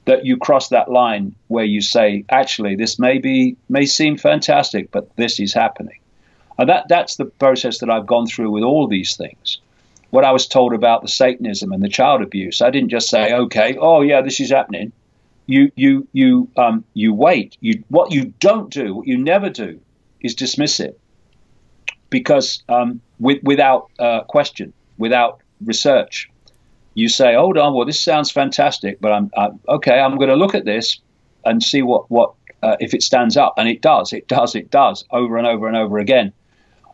that you cross that line where you say, actually, this may seem fantastic, but this is happening. And that's the process that I've gone through with all these things. What I was told about the Satanism and the child abuse, I didn't just say, okay, oh yeah, this is happening. You wait. What you don't do, what you never do, is dismiss it, because without question, without research, you say, hold on, well, this sounds fantastic, but I'm going to look at this and see what if it stands up, and it does, over and over and over again,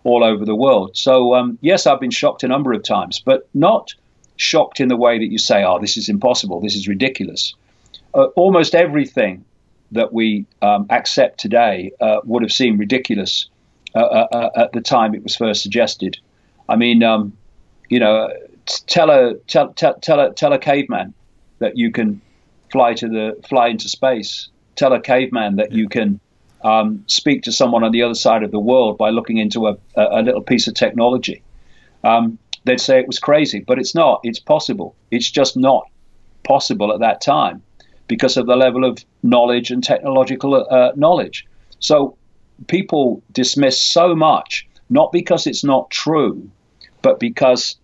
all over the world. So yes, I've been shocked a number of times, but not shocked in the way that you say, oh, this is impossible, this is ridiculous. Almost everything that we accept today would have seemed ridiculous at the time it was first suggested. I mean, you know, tell a caveman that you can fly into space. Tell a caveman that you can speak to someone on the other side of the world by looking into a little piece of technology. They'd say it was crazy, but it's not. It's possible. It's just not possible at that time because of the level of knowledge and technological knowledge. So people dismiss so much, not because it's not true, but because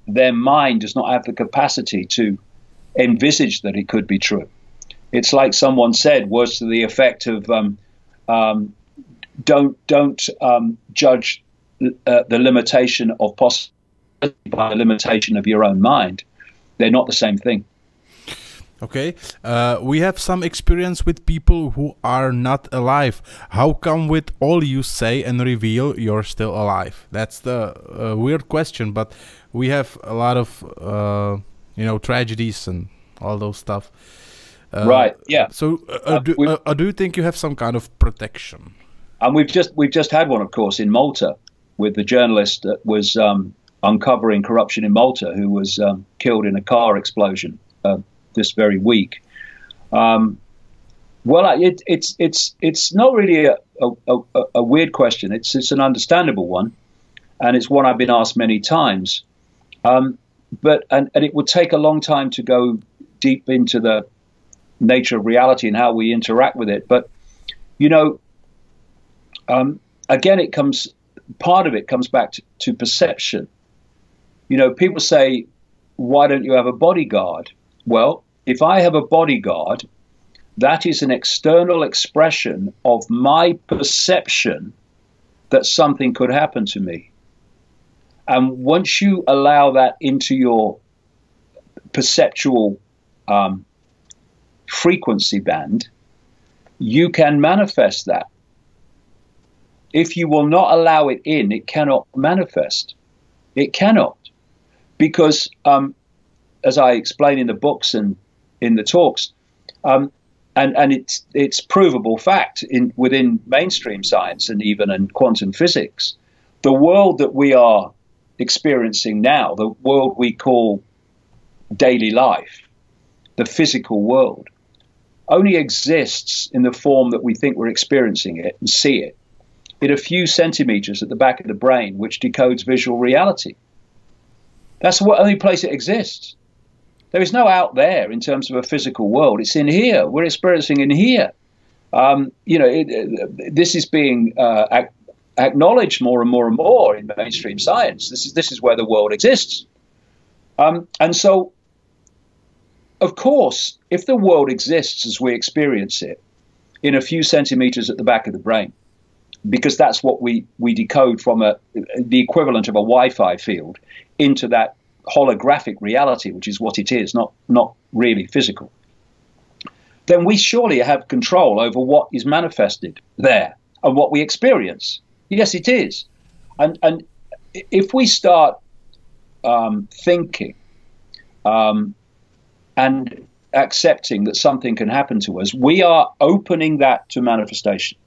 their mind does not have the capacity to envisage that it could be true. It's like someone said, words to the effect of, don't judge the limitation of possibility by the limitation of your own mind. They're not the same thing. Okay, we have some experience with people who are not alive. How come with all you say and reveal, you're still alive? That's the weird question, but we have a lot of, you know, tragedies and all those stuff. Right, yeah. So do you think you have some kind of protection? And we've just had one, of course, in Malta with the journalist that was uncovering corruption in Malta, who was killed in a car explosion this very week. Well, it's not really a weird question. It's an understandable one, and it's one I've been asked many times. But it would take a long time to go deep into the nature of reality and how we interact with it. But you know, again, part of it comes back to perception. You know, people say, why don't you have a bodyguard? Well, if I have a bodyguard, that is an external expression of my perception that something could happen to me. And once you allow that into your perceptual frequency band, you can manifest that. If you will not allow it in, it cannot manifest. It cannot. Because as I explain in the books and in the talks, and it's provable fact within mainstream science and even in quantum physics, the world that we are experiencing now, the world we call daily life, the physical world, only exists in the form that we think we're experiencing it and see it in a few centimeters at the back of the brain, which decodes visual reality. That's the only place it exists. There is no out there in terms of a physical world. It's in here. We're experiencing in here. You know, this is being acknowledged more and more and more in mainstream science. This is where the world exists. And so, of course, if the world exists as we experience it in a few centimeters at the back of the brain, because that's what we decode from the equivalent of a Wi-Fi field into that holographic reality, which is what it is, not really physical, then we surely have control over what is manifested there and what we experience. Yes, it is. And if we start thinking and accepting that something can happen to us, we are opening that to manifestation.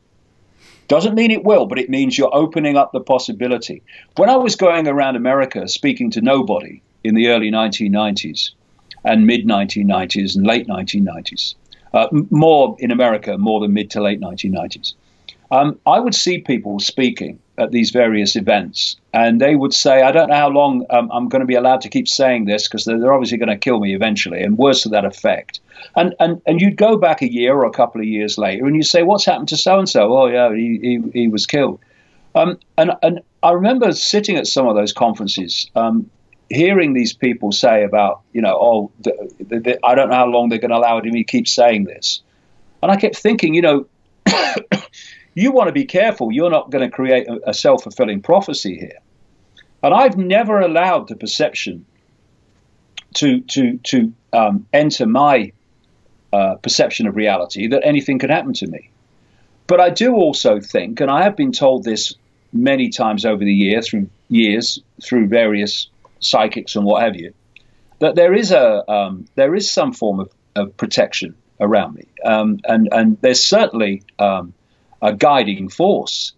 Doesn't mean it will, but it means you're opening up the possibility. When I was going around America speaking to nobody in the early 1990s and mid-1990s and late 1990s, more in America, more than mid to late 1990s, I would see people speaking at these various events, and they would say, I don't know how long I'm going to be allowed to keep saying this, because they're obviously going to kill me eventually, and words to that effect. And you'd go back a year or a couple of years later, and you say, what's happened to so-and-so? Oh, yeah, he was killed. And I remember sitting at some of those conferences, hearing these people say about, I don't know how long they're going to allow me to keep saying this. And I kept thinking, you want to be careful. You're not going to create a self-fulfilling prophecy here. And I've never allowed the perception to enter my perception of reality that anything could happen to me. But I do also think, and I have been told this many times over the years through various psychics and what have you, that there is some form of protection around me, and there's certainly a guiding force.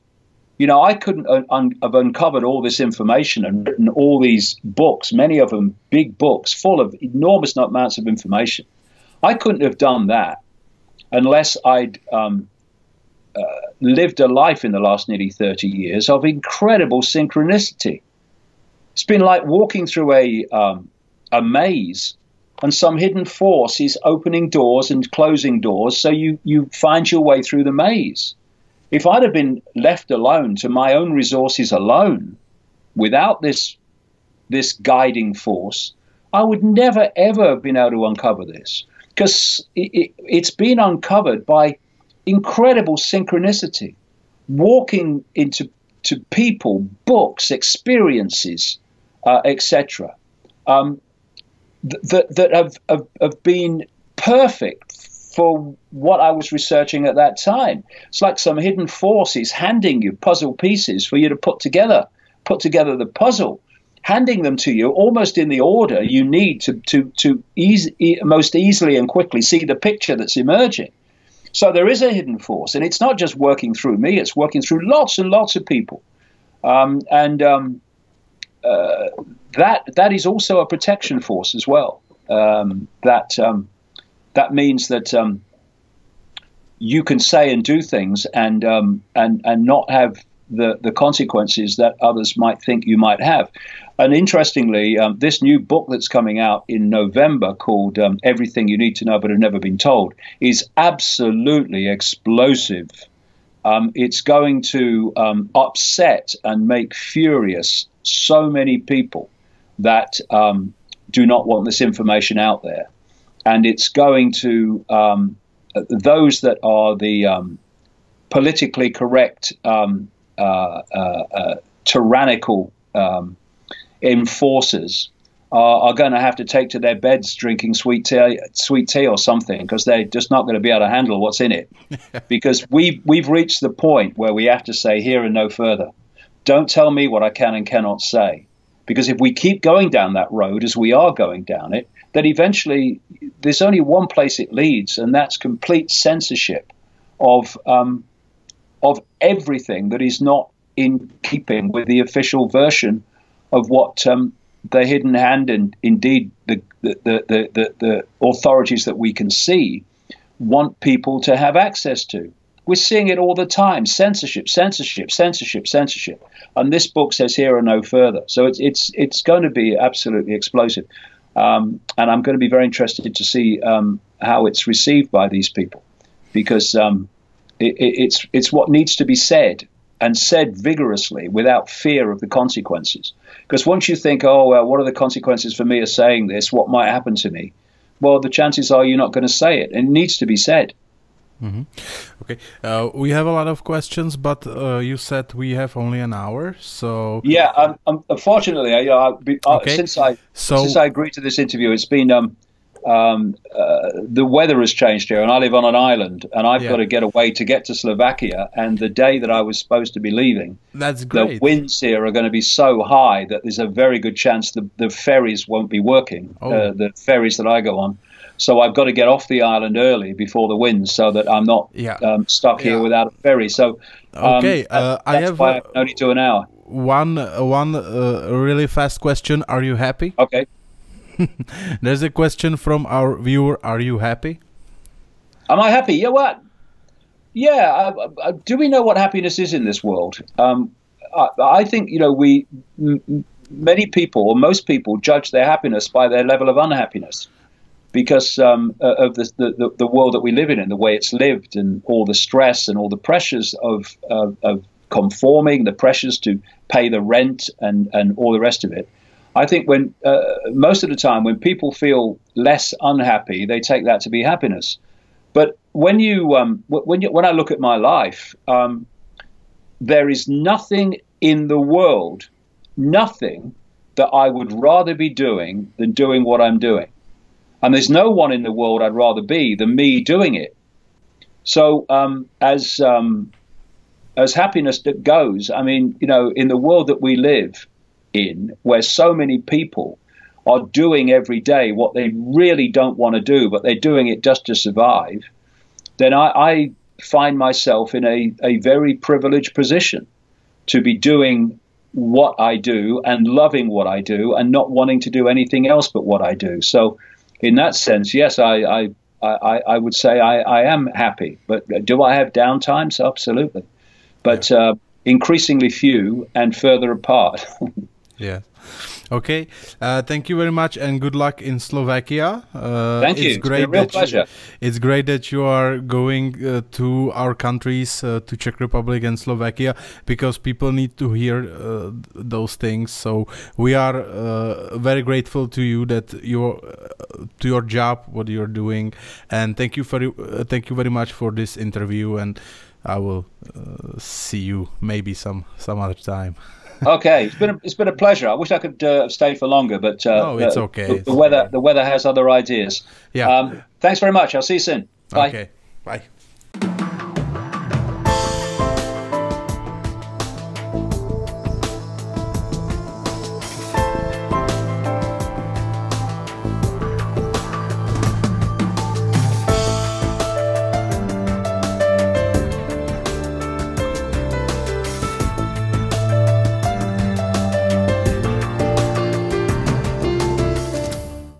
I couldn't have uncovered all this information and written all these books, many of them big books full of enormous amounts of information. I couldn't have done that unless I'd lived a life in the last nearly 30 years of incredible synchronicity. It's been like walking through a maze, and some hidden force is opening doors and closing doors, so you find your way through the maze. If I'd have been left alone to my own resources alone, without this guiding force, I would never, ever have been able to uncover this, because it's been uncovered by incredible synchronicity, walking into people, books, experiences, etc., that have been perfect for what I was researching at that time. It's like some hidden forces handing you puzzle pieces for you to put together the puzzle, handing them to you almost in the order you need to most easily and quickly see the picture that's emerging. So there is a hidden force, and it's not just working through me, it's working through lots and lots of people. That is also a protection force as well. That means that you can say and do things and not have the consequences that others might think you might have. And interestingly, this new book that's coming out in November called Everything You Need to Know But Have Never Been Told is absolutely explosive. It's going to upset and make furious so many people that do not want this information out there. And it's going to, those that are the politically correct, tyrannical enforcers are going to have to take to their beds drinking sweet tea or something, because they're just not going to be able to handle what's in it. Because we've reached the point where we have to say here and no further. Don't tell me what I can and cannot say. Because if we keep going down that road as we are going down it, then eventually there's only one place it leads, and that's complete censorship of everything that is not in keeping with the official version of what the hidden hand and indeed the authorities that we can see want people to have access to. We're seeing it all the time: censorship, censorship, censorship, censorship. And this book says here and no further. So it's going to be absolutely explosive. And I'm going to be very interested to see how it's received by these people, because it's what needs to be said, and said vigorously without fear of the consequences. Because once you think, oh, well, what are the consequences for me of saying this? What might happen to me? Well, the chances are you're not going to say it. And it needs to be said. Mm-hmm. Okay, we have a lot of questions, but you said we have only an hour, so yeah. Unfortunately, since I agreed to this interview, it's been the weather has changed here, and I live on an island, and I've got to get away to get to Slovakia. And the day that I was supposed to be leaving, that's great. The winds here are going to be so high that there's a very good chance the ferries won't be working. The ferries that I go on. So I've got to get off the island early before the winds, so that I'm not stuck here without a ferry. So I have why I can only do an hour. One really fast question. Are you happy? Okay. There's a question from our viewer. Are you happy? Am I happy? Yeah. What? Yeah. Do we know what happiness is in this world? I think many people, or most people, judge their happiness by their level of unhappiness, because of the world that we live in and the way it's lived, and all the stress and all the pressures of conforming, the pressures to pay the rent and all the rest of it. I think when most of the time when people feel less unhappy, they take that to be happiness. But when I look at my life, there is nothing in the world, nothing that I would rather be doing than doing what I'm doing. And there's no one in the world I'd rather be than me doing it. So as happiness that goes, I mean, in the world that we live in, where so many people are doing every day what they really don't want to do, but they're doing it just to survive, then I find myself in a very privileged position to be doing what I do and loving what I do and not wanting to do anything else but what I do. So in that sense, yes, I would say I am happy. But do I have downtimes? Absolutely. But increasingly few and further apart. Yeah. Okay. Thank you very much, and good luck in Slovakia. Thank you. It's been a real pleasure. It's great that you are going to our countries, to Czech Republic and Slovakia, because people need to hear those things. So we are very grateful to you that to your job, what you're doing, and thank you very much for this interview. And I will see you maybe some other time. Okay, it's been a pleasure. I wish I could have stayed for longer, but no, it's okay. The weather has other ideas. Yeah. Thanks very much. I'll see you soon. Bye. Okay. Bye.